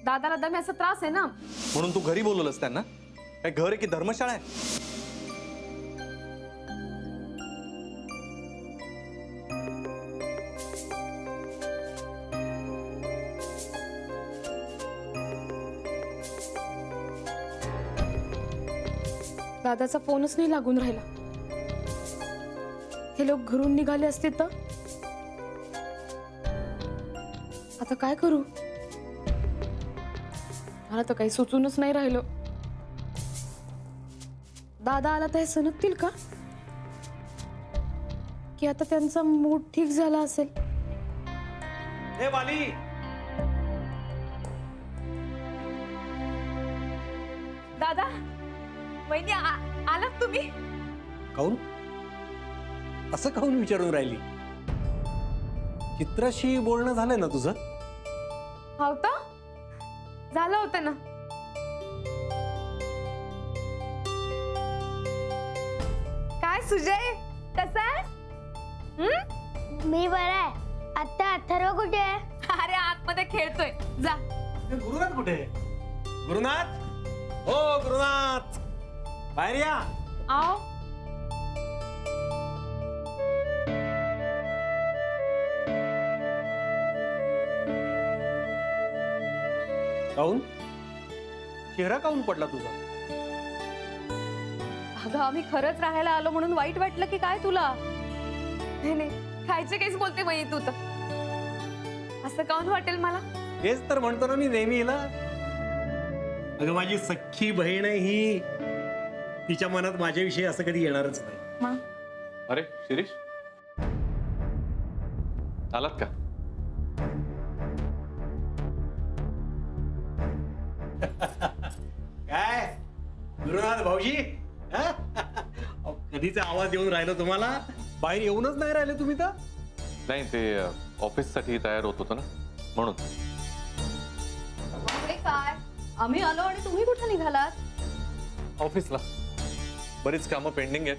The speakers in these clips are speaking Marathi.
दादाला दम्याचा त्रास आहे ना. म्हणून तू घरी बोलवलंस त्यांना? काय घर आहे की धर्मशाळा आहे? दादाचा फोनच नाही लागून राहिला. हे लोक घरून निघाले असते तर आता काय करू? मला तर काही सुचूनच नाही राहिलं. दादा आला तर हे सणकतील का? की आता त्यांचा मूड ठीक झाला असेल. ए वाली, दादा, वहिनी आलात तुम्ही? काऊन असं काऊन विचारून राहिली? चित्राशी बोलणं झालंय ना तुझं? होतं, झालं होतं ना. काय सुजय, कसा आहेस? मी बरा आहे. आता अथर्व कुठे आहे? अरे आतमध्ये खेळतोय. जा. गुरुनाथ कुठे? गुरुनाथ, हो गुरुनाथ, बाहेर या. आओ. काऊन चेहरा काऊन पडला तुझा? अगं आम्ही खरंच राहायला आलो म्हणून वाईट वाटलं की काय तुला? नाही नाही, खायचे काहीच बोलते मग तू तर. असं काऊन वाटेल मला? तेच तर म्हणतो ना मी नेहमी हिला. अगं माझी सख्खी बहीण आहे ही. तिच्या मनात माझ्याविषयी असं कधी येणारच नाही. मग अरे शिरीष, आलात का? काय गुरुनाथ भाऊजी, हा? अहो, कधीचा आवाज येऊन राहिलो तुम्हाला? बाहेर येऊनच नाही राहिले तुम्ही तर. नाही, ते ऑफिससाठी तयार होत होतं ना, म्हणून. काय आम्ही आलो आणि तुम्ही कुठे निघालात? ऑफिसला बरीच कामं पेंडिंग आहेत,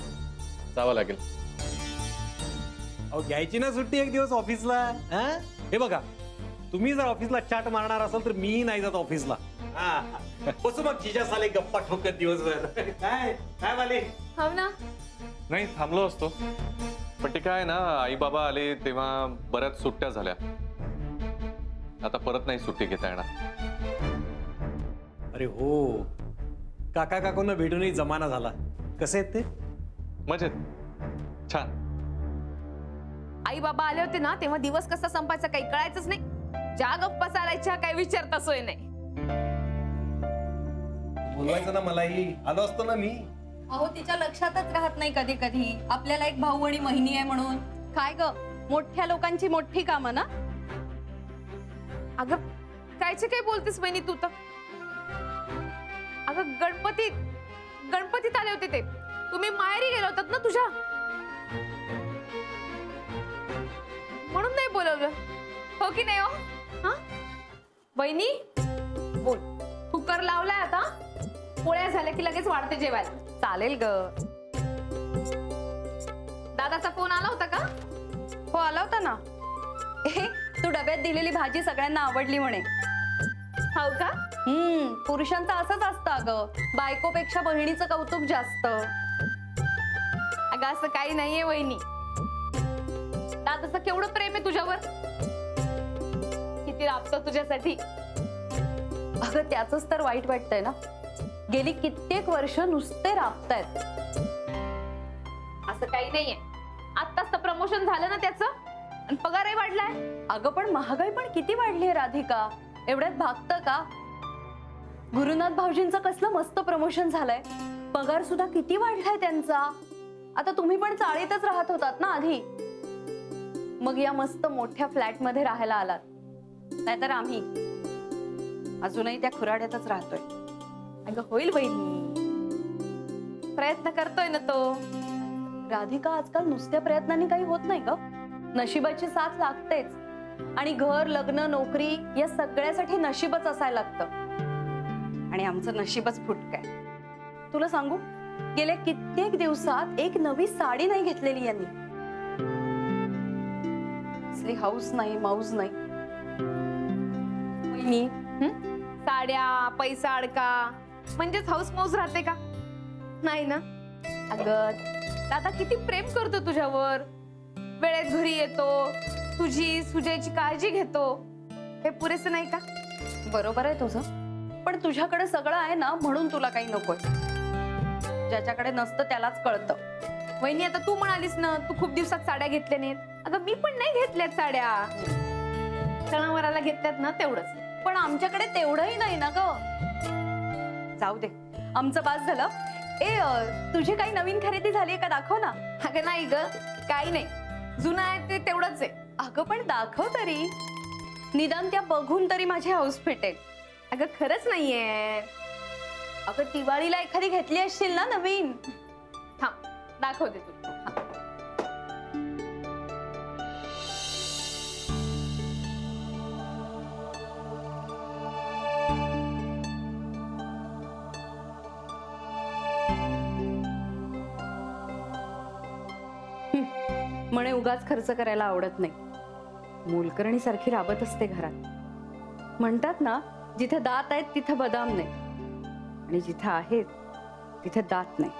जावं लागेल. अहो घ्यायची ना सुट्टी एक दिवस ऑफिसला. हा? हे बघा, तुम्ही जर ऑफिसला चाट मारणार असाल तर मी नाही जात ऑफिसला. बसू मग जिजा साले गप्पा ठोकत दिवसभर. काय काय वाले? हो ना. नाही, थांबलो असतो, पण ते काय ना, आई बाबा आले तेव्हा बऱ्याच सुट्ट्या झाल्या. आता परत नाही सुट्टी घेता येणार. अरे हो, काका काकूंना भेटूनही जमाना झाला. कसे आहेत ते? मजेत, छान. आई बाबा आले होते ना तेव्हा दिवस कसा संपायचा काही कळायचंच नाही. ज्या गप्पा चालायच्या काही विचारता सोय नाही. बोलवायचं ना मलाही, आलो असतो ना मी. अहो तिच्या लक्षातच राहत नाही कधी कधी आपल्याला एक भाऊ आणि बहिणी आहे म्हणून. काय ग, मोठ्या लोकांची मोठी कामं ना. अगं कायचे काय बोलतेस बहिणी तू तर? अगं गणपतीत आले होते ते. तुम्ही माहेरी गेले होतात ना तुझ्या, म्हणून नाही बोलवलं. हो की नाही? हो हा बहिणी, बोल. कुकर लावलाय आता, पोळ्या झाल्या की लगेच वाढते जेवायला. चालेल ग. दादाचा फोन आला होता का? हो आला होता ना. तू डब्यात दिलेली भाजी सगळ्यांना आवडली म्हणे. हो का? पुरुषांचं असंच असतं अगं, बायकोपेक्षा बहिणीचं कौतुक जास्त. अगं असं काही नाहीये वहिनी. दादाचं केवढं प्रेम आहे तुझ्यावर, किती राबतो तुझ्यासाठी. अगं त्याचंच तर वाईट वाटतंय ना. गेली कित्येक वर्ष नुसते राबतायत. असं काही नाहीये. आत्ताच तर प्रमोशन झालं ना त्याचं, आणि पगारही वाढलाय. अगं पण महागाई पण किती वाढली राधिका, एवढ्यात भागतं का? गुरुनाथ भाऊजींचं कसलं मस्त प्रमोशन झालंय, पगार सुद्धा किती वाढलाय त्यांचा. आता तुम्ही पण चाळीतच राहत होतात ना आधी, मग या मस्त मोठ्या फ्लॅट मध्ये राहायला आलात. नाहीतर आम्ही अजूनही त्या खुराड्यातच राहतोय. अगं होईल बहिणी, प्रयत्न करतोय ना तो. राधिका आजकाल नुसत्या प्रयत्नांनी काही होत नाही ग, नशिबाची साथ लागतेच. आणि घर, लग्न, नोकरी या सगळ्यासाठी नशीबच असायला लागतं. आणि आमचं नशीबच फुटकंय. तुला सांगू, गेल्या कित्येक दिवसात एक नवी साडी नाही घेतलेली यांनी. असली हाऊस नाही, मौज नाही. वहिनी, साड्या, पैसा अडका, म्हणजेच हाऊस मौज राहते का? नाही ना. अगं दादा किती प्रेम करतो तुझ्यावर, वेळेत घरी येतो, तुझी सुजयची काळजी घेतो, हे पुरेसं नाही का? बरोबर आहे तुझं, पण तुझ्याकडे सगळं आहे ना म्हणून तुला काही नकोय. ज्याच्याकडे नसतं त्यालाच कळतं. वहिनी आता तू म्हणालीस ना तू खूप दिवसात साड्या घेतल्या नाहीत. अगं मी पण नाही घेतल्यात साड्या, सणावाराला घेतल्यात ना तेवढंच. पण आमच्याकडे तेवढंही नाही ना ग. जाऊ दे, आमचं बास झालं. तुझी काही नवीन खरेदी झाली का? दाखव ना. अगं नाही ग, काही नाही, जुनं आहे ते तेवढंच आहे. अगं पण दाखव तरी, निदान त्या बघून तरी माझी हौस फिटेल. अगं खरंच नाहीये. अगं दिवाळीला एखादी घेतली असशील ना नवीन. थांब दाखवते तुला. म्हणे उगाच खर्च करायला आवडत नाही, मोलकरणी सारखी राबत असते घरात. म्हणतात ना, जिथे दात आहेत तिथे बदाम नाही, आणि जिथे आहेत तिथे दात नाही.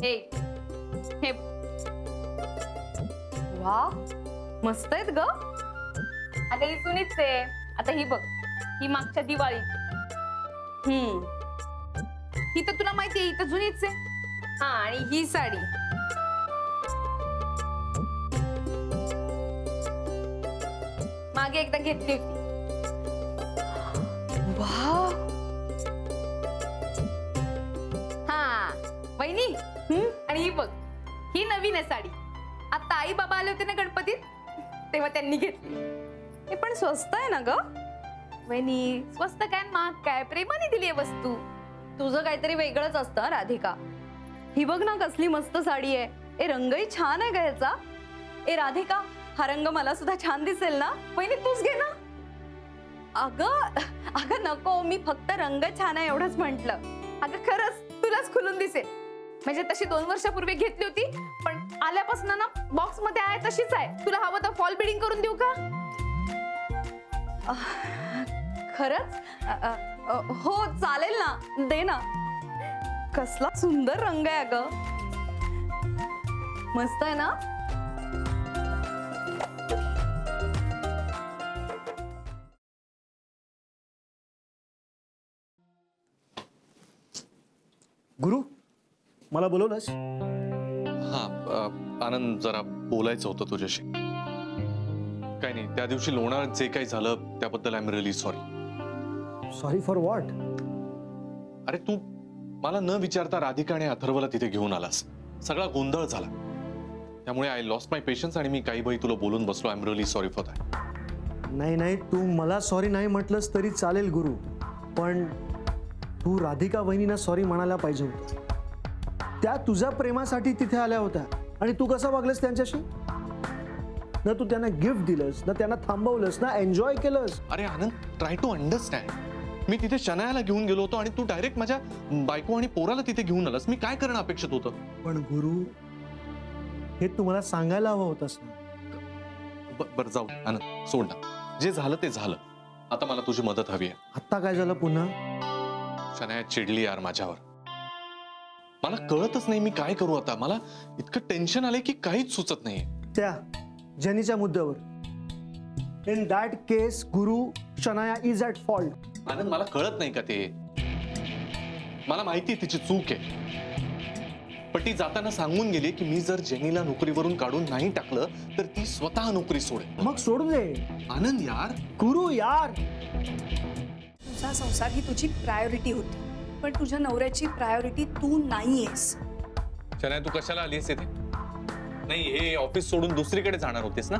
हे हे वा, मस्त आहेत ग. अगं ही सुनीच आहे. आता ही बघ, ही मागच्या दिवाळीत. ही तर तुला माहिती आहे, ही तर जुनीच आहे. हा, आणि ही साडी मागे एकदा घेतली होती. वा, हा वहिनी. आणि ही बघ, ही नवीन आहे साडी. आता आई बाबा आले होते ना गणपतीत, तेव्हा त्यांनी घेतली. हे पण स्वस्त आहे ना ग. वहिनी स्वस्त काय महाग काय, प्रेमाने दिली आहे वस्तू. तुझं काहीतरी वेगळंच असतं राधिका. ही बघ ना कसली मस्त साडी आहे. ए रंगही छान आहे ग ह्याचा. ए राधिका, हा रंग मला सुद्धा छान दिसेल ना. वहिनी तूच घे ना. अगं अगं नको, मी फक्त रंग छान आहे एवढंच म्हंटल. अगं खरंच तुलाच खुलून दिसेल. म्हणजे तशी 2 वर्षापूर्वी घेतली होती, पण आल्यापासून ना बॉक्स मध्ये आहे तशीच आहे. तुला हवं तर फॉल बिडिंग करून देऊ का? खरंच? हो चालेल ना, दे ना. कसला सुंदर रंग आहे ग. मस्त आहे ना. गुरु, मला बोलवलंस? हा आनंद, जरा बोलायचं होतं तुझ्याशी. काही नाही, त्या दिवशी लोणावळ्यात जे काही झालं त्याबद्दल I am really sorry. Sorry for what? अरे तू मला न विचारता राधिका आणि अथर्वला तिथे घेऊन आलास. सगळा गोंधळ झाला, त्यामुळे आय लॉस्ट माय पेशन्स आणि मी काही बाई तुला बोलून बसलो. I am really sorry for that. नाही नाही, तू मला सॉरी नाही म्हटलंस तरी चालेल गुरु, पण तू राधिका वहिनींना सॉरी म्हणायला पाहिजे होतं. त्या तुझ्या प्रेमासाठी तिथे आल्या होत्या आणि तू कसं वागलंस त्यांच्याशी? ना तू त्यांना गिफ्ट दिलंस, ना त्यांना थांबवलंस, ना एन्जॉय केलंस. अरे आनंद, ट्राय टू अंडरस्टँड. मी तिथे शनायाला घेऊन गेलो होतो आणि तू डायरेक्ट माझ्या बायको आणि पोराला तिथे घेऊन आलास. मी काय करणं अपेक्षित होतं? पण गुरु, हे तुम्हाला सांगायला हवं होतंस ना. बरं जाऊ दे आनंद, सोड ना. जे झालं ते झालं. आता मला तुझी मदत हवी आहे. आत्ता काय झालं पुन्हा? शनाया चिडली यार माझ्यावर. मला कळतच नाही मी काय करू आता. मला इतकं टेन्शन आलंय की काहीच सुचत नाहीये. त्या जेनीच्या मुद्द्यावर, in that case Guru, Shanaya is at fault. आनंद मला कळत नाही का ते? मला माहिती तिची चूक आहे, पण ती जाताना सांगून गेली की मी जर जेनीला नोकरीवरून काढून नाही टाकलं तर ती स्वतः नोकरी सोडेल. मग सोडू दे. आनंद यार, गुरु यार, तुझा संसार ही तुझी प्रायोरिटी होती, पण तुझ्या नवऱ्याची प्रायोरिटी तू नाहीयेस. शनाया तू कशाला आलीस इथे? नाही, हे ऑफिस सोडून दुसरीकडे जाणार होतीस ना?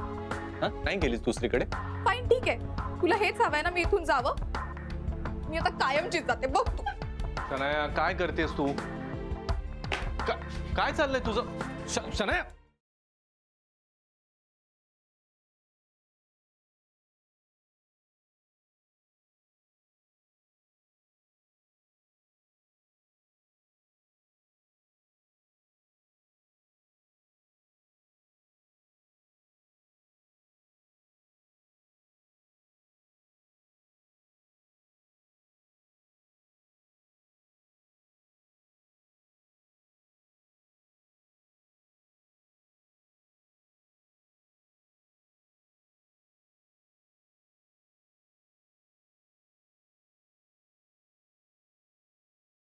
हा, नाही गेलीस दुसरीकडे? फाईन, ठीक आहे. तुला हेच हवंय ना मी इथून जावं? मी आता कायमचीच जाते बघ तू. शनाया काय करतेस तू? काय चाललंय तुझं? शनाया